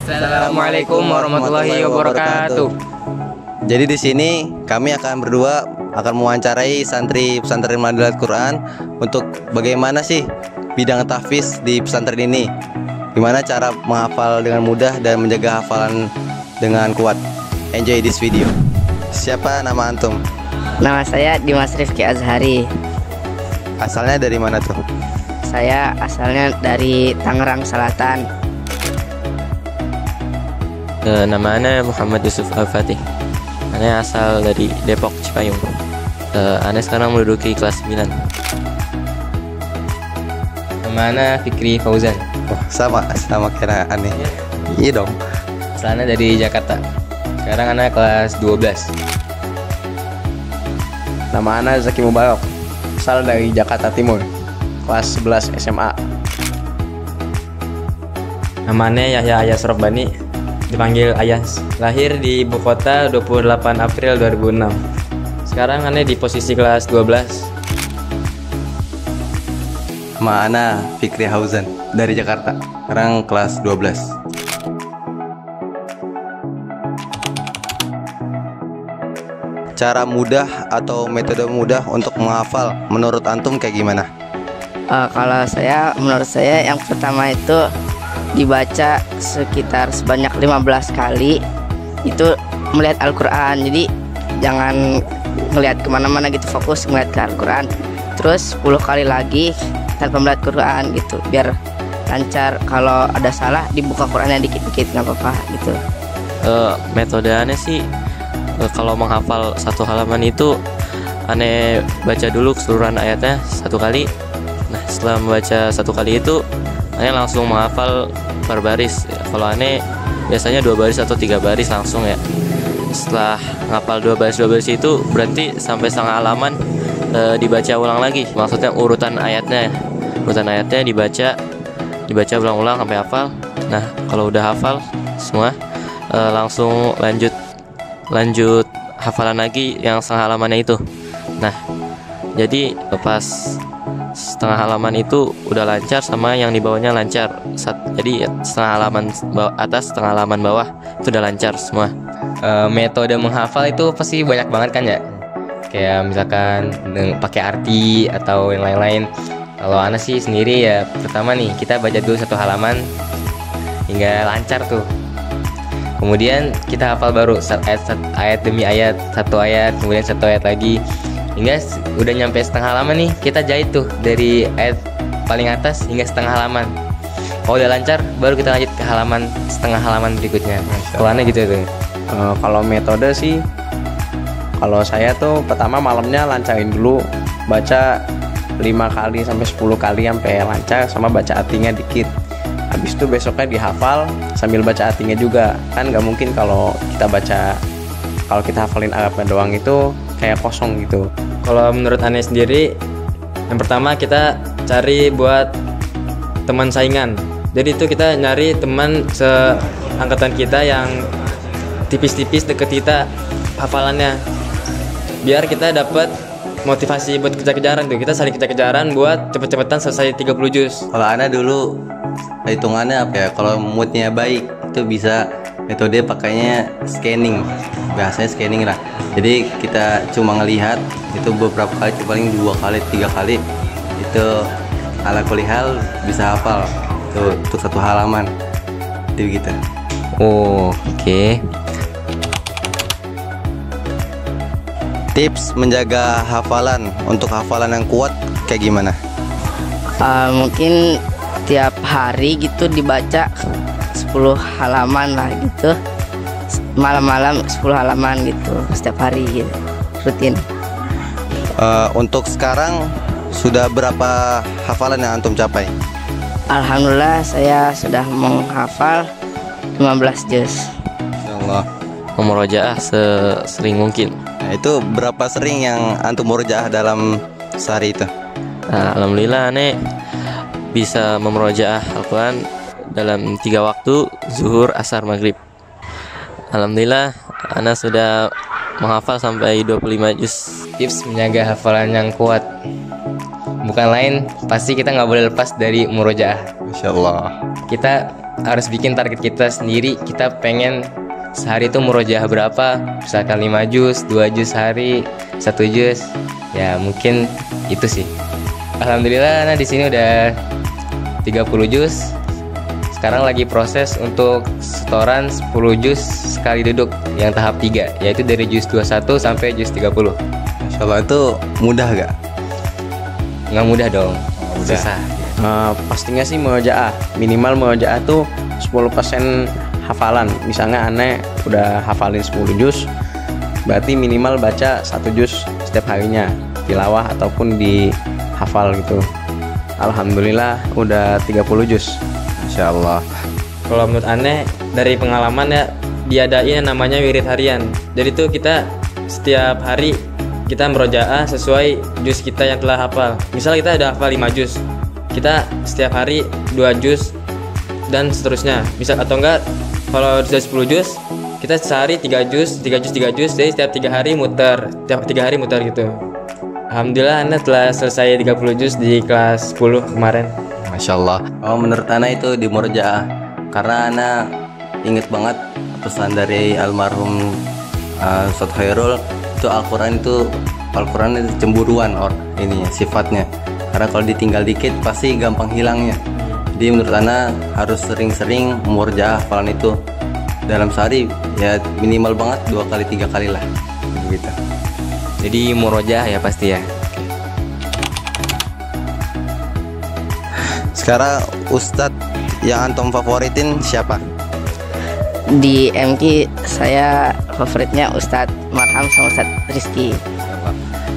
Assalamualaikum warahmatullahi wabarakatuh. Jadi di sini kami akan berdua mewawancarai santri pesantren Madinatul Quran untuk bagaimana sih bidang tahfiz di pesantren ini. Gimana cara menghafal dengan mudah dan menjaga hafalan dengan kuat. Enjoy this video. Siapa nama antum? Nama saya Dimas Rifki Azhari. Asalnya dari mana tuh? Saya asalnya dari Tangerang Selatan. Nama Ana Muhammad Yusuf Al-Fatih. Ana asal dari Depok, Cipayung. Ana sekarang menduduki kelas 9. Nama Ana Fikri Fauzan. Oh, sama kayak aneh. Iya dong. Asalnya dari Jakarta. Sekarang Ana kelas 12. Nama Ana Zaki Mubarak, asal dari Jakarta Timur, kelas 11 SMA. Nama Ana Yahya Ayas Robbani, dipanggil Ayas. Lahir di ibu kota 28 April 2006. Sekarang Ana di posisi kelas 12. Nama Ana Fikri Fauzan dari Jakarta. Sekarang kelas 12. Cara mudah atau metode mudah untuk menghafal menurut antum kayak gimana? Menurut saya yang pertama itu dibaca sekitar sebanyak 15 kali. Itu melihat Al-Quran. Jadi jangan ngelihat kemana-mana gitu, fokus ngelihat ke Al-Quran. Terus 10 kali lagi tanpa melihat Quran gitu, biar lancar. Kalau ada salah dibuka Qurannya dikit-dikit, nggak apa-apa gitu. Metodenya sih, kalau menghafal satu halaman itu Ane baca dulu keseluruhan ayatnya satu kali. Nah, setelah membaca satu kali itu Ane langsung menghafal per baris. Kalau Ane biasanya 2 baris atau 3 baris langsung ya. Setelah ngapal 2 baris itu berarti sampai setengah halaman dibaca ulang lagi. Maksudnya urutan ayatnya dibaca ulang-ulang sampai hafal. Nah, kalau udah hafal semua, langsung lanjut hafalan lagi yang setengah halamannya itu. Nah, jadi pas setengah halaman itu udah lancar sama yang di bawahnya lancar. Jadi setengah halaman atas, setengah halaman bawah itu udah lancar semua. Metode menghafal itu pasti banyak banget kan ya. Kayak misalkan pakai arti atau yang lain-lain. Kalau Ana sih sendiri ya, pertama nih kita baca dulu satu halaman hingga lancar tuh. Kemudian kita hafal baru ayat demi ayat, satu ayat, kemudian satu ayat lagi, hingga udah nyampe setengah halaman nih, kita jahit tuh dari ayat paling atas hingga setengah halaman. Kalau udah lancar, baru kita lanjut ke setengah halaman berikutnya. Kelannya gitu tuh. Kalau metode sih, kalau saya tuh pertama malamnya lancarin dulu, baca 5 kali sampai 10 kali sampai lancar, sama baca artinya dikit. Habis itu besoknya dihafal sambil baca artinya juga. Kan nggak mungkin kalau kita hafalin Arabnya doang itu kayak kosong gitu. Kalau menurut Ane sendiri, yang pertama kita cari buat teman saingan. Jadi itu kita nyari teman seangkatan kita yang tipis-tipis deket kita hafalannya, biar kita dapat motivasi buat kejar-kejaran tuh. Kita saling kejar-kejaran buat cepet-cepetan selesai 30 juz. Kalau Ana dulu hitungannya apa ya? Kalau moodnya baik itu bisa metode pakainya scanning, bahasanya scanning lah. Jadi kita cuma ngelihat itu beberapa kali, paling 2 kali 3 kali itu ala kulihal bisa hafal tuh untuk satu halaman itu gitu. Oh, oke. Tips menjaga hafalan untuk hafalan yang kuat kayak gimana? Mungkin tiap hari gitu dibaca 10 halaman lah gitu, malam-malam 10 halaman gitu setiap hari gitu, rutin. Untuk sekarang sudah berapa hafalan yang antum capai? Alhamdulillah saya sudah menghafal 15 juz. Insyaallah. Memurojaah sesering mungkin. Nah, itu berapa sering yang antum murojaah dalam sehari itu? Nah, alhamdulillah Ane bisa memurojaah Al-Quran dalam 3 waktu, zuhur, asar, maghrib. Alhamdulillah Ana sudah menghafal sampai 25 juz. Tips menjaga hafalan yang kuat bukan lain, pasti kita nggak boleh lepas dari murojaah. Insyaallah. Kita harus bikin target kita sendiri. Kita pengen sehari itu murojaah berapa, misalkan 5 juz, 2 juz sehari, 1 juz. Ya mungkin itu sih. Alhamdulillah di sini udah 30 juz. Sekarang lagi proses untuk setoran 10 juz sekali duduk yang tahap 3, yaitu dari juz 21 sampai juz 30. Masya Allah, itu mudah gak? Nggak mudah dong, Mudah. susah. Pastinya sih murojaah, minimal murojaah tuh 10% hafalan. Misalnya aneh udah hafalin 10 juz, berarti minimal baca 1 juz setiap harinya, tilawah ataupun dihafal gitu. Alhamdulillah udah 30 juz. Masya Allah. Kalau menurut aneh dari pengalaman ya, diadain yang namanya wirid harian. Jadi tuh kita setiap hari kita merojaah sesuai juz kita yang telah hafal. Misal kita udah hafal 5 juz, kita setiap hari 2 juz dan seterusnya. Misal atau enggak, kalau sudah 10 juz, kita sehari 3 juz, 3 juz, 3 juz. Jadi setiap 3 hari muter, setiap 3 hari muter gitu. Alhamdulillah Ana telah selesai 30 juz di kelas 10 kemarin. Masya Allah. Oh, menurut Ana itu di murojaah, karena Ana inget banget pesan dari almarhum Ustadz Khairul, itu Al-Quran itu cemburuan ininya sifatnya. Karena kalau ditinggal dikit pasti gampang hilangnya. Jadi menurut Ana harus sering-sering murojaah hafalan itu dalam sehari ya, minimal banget 2 kali 3 kali lah gitu. Jadi murojaah ya pasti ya. Sekarang Ustadz yang antum favoritin siapa? Di MQ saya favoritnya Ustadz Marham sama Ustadz Rizky.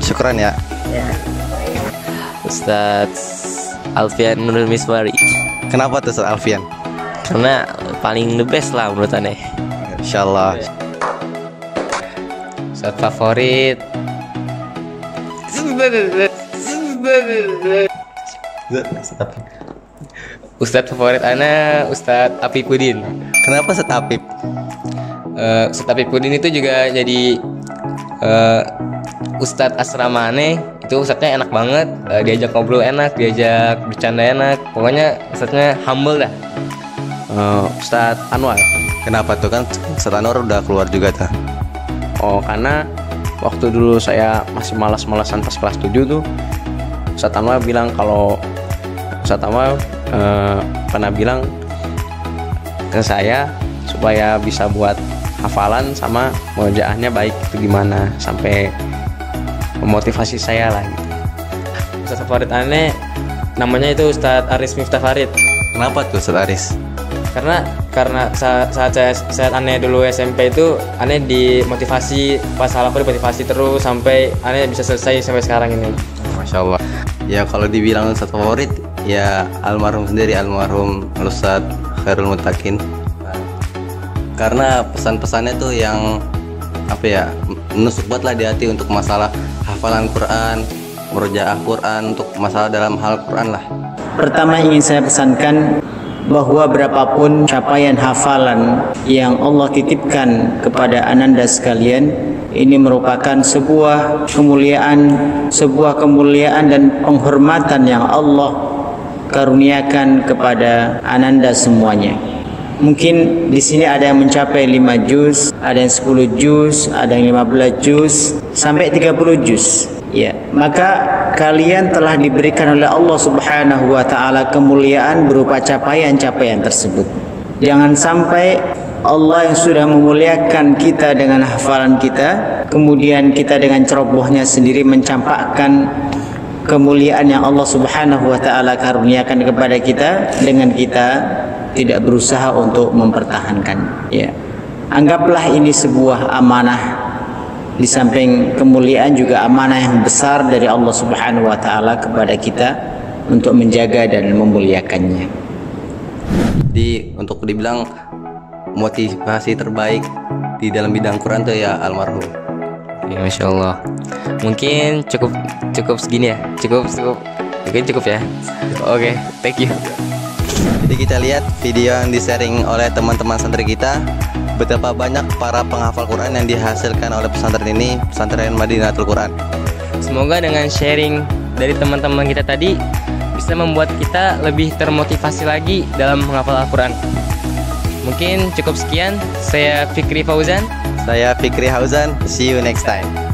Syukran ya. Ya. Ustadz Alfian Nurul Miswari, Kenapa tuh Ustadz Alfian? karena paling the best lah menurut aneh. Insyaallah. Ustadz favorit Ustadz favorit Ana Ustadz Apipudin. Kenapa Ustadz Apip? Ustadz Apipudin itu juga jadi Ustadz asrama aneh. Itu ustadznya enak banget, diajak ngobrol enak, diajak bercanda enak. Pokoknya ustadznya humble dah. Ustadz Anwar. Kenapa tuh, kan Ustadz Anwar udah keluar juga tuh? Oh, karena waktu dulu saya masih malas-malasan pas kelas 7 tuh, Ustadz Anwar bilang kalau Ustadz Anwar pernah bilang ke saya supaya bisa buat hafalan sama murojaahnya baik itu gimana, sampai memotivasi saya lah gitu. Ustadz favorit aneh namanya itu Ustadz Aris Miftah Farid. Kenapa tuh Ustadz Aris? Karena saat aneh dulu SMP itu aneh dimotivasi, pas hal aku dimotivasi terus sampai aneh bisa selesai sampai sekarang ini. Masya Allah. Ya kalau dibilang Ustadz favorit ya almarhum sendiri, almarhum Ustadz Khairul Muttaqin. Karena pesan-pesannya tuh yang apa ya, menusuk banget lah di hati untuk masalah hafalan Quran, murojaah Quran, untuk masalah dalam hal Quran lah. Pertama ingin saya pesankan bahwa berapapun capaian hafalan yang Allah titipkan kepada ananda sekalian, ini merupakan sebuah kemuliaan dan penghormatan yang Allah karuniakan kepada ananda semuanya. Mungkin di sini ada yang mencapai 5 juz, ada yang 10 juz, ada yang 15 juz, sampai 30 juz. Ya, maka kalian telah diberikan oleh Allah Subhanahu wa taala kemuliaan berupa capaian-capaian tersebut. Jangan sampai Allah yang sudah memuliakan kita dengan hafalan kita, kemudian kita dengan cerobohnya sendiri mencampakkan kemuliaan yang Allah Subhanahu wa taala karuniakan kepada kita dengan kita tidak berusaha untuk mempertahankan. Ya, anggaplah ini sebuah amanah. Di samping kemuliaan juga amanah yang besar dari Allah Subhanahu wa taala kepada kita untuk menjaga dan memuliakannya. Untuk dibilang motivasi terbaik di dalam bidang Quran tuh ya almarhum. Ya, Masya Allah. Mungkin cukup segini ya. Mungkin cukup ya. Oke, thank you. Jadi kita lihat video yang di-sharing oleh teman-teman santri kita, betapa banyak para penghafal Quran yang dihasilkan oleh pesantren ini, pesantren Madinatul Quran. Semoga dengan sharing dari teman-teman kita tadi bisa membuat kita lebih termotivasi lagi dalam menghafal Al-Quran. Mungkin cukup sekian. Saya Fikri Fauzan. Saya Fikri Hauzan. See you next time.